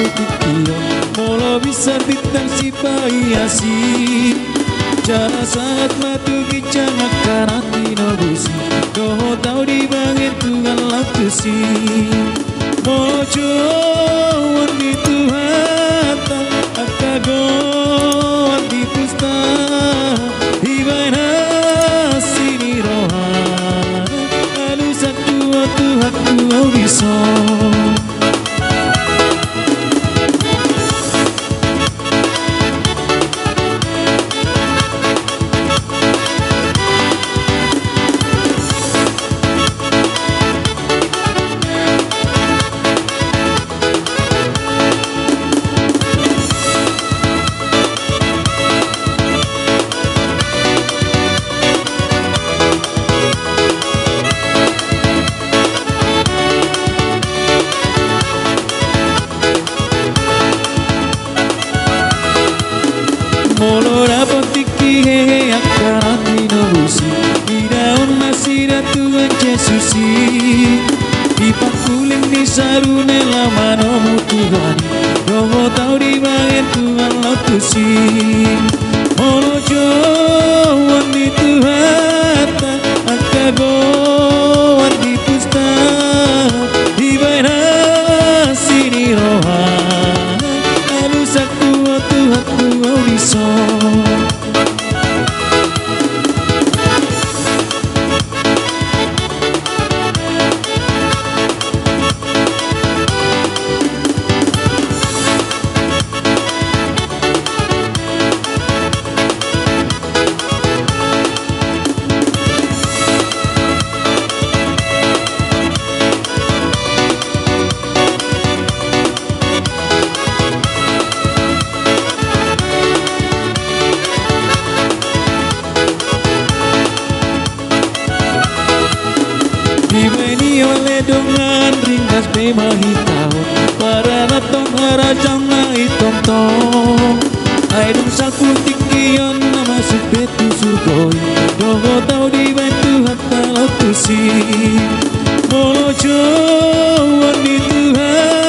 putih molo bisa bintang si payasi cara saat matu kicang akarati nobusi doho tau di bangin Tuhan latusi mojo wandi Tuhan akago wandi pusta hibaina sini rohana alu satu Tuhan ku bisa Molora potiki hehe akarati nobusi Iraon masira Tuhan Yesusi Dipakuling di sarune lama nomu Tuhani Dogo tau di bangin Tuhan latusi Molojo wandi Tuhan akago wandi pusta Dibaina sini rohana Alu saktu Tuhan ku bisa Dimeni oleh dengan ringkas memahitau para ratong harajang na itong-tong ay dong salpul tinggiyon na masubetu surgoy dogo tau di bantu hatta lautusi molojo wani Tuhan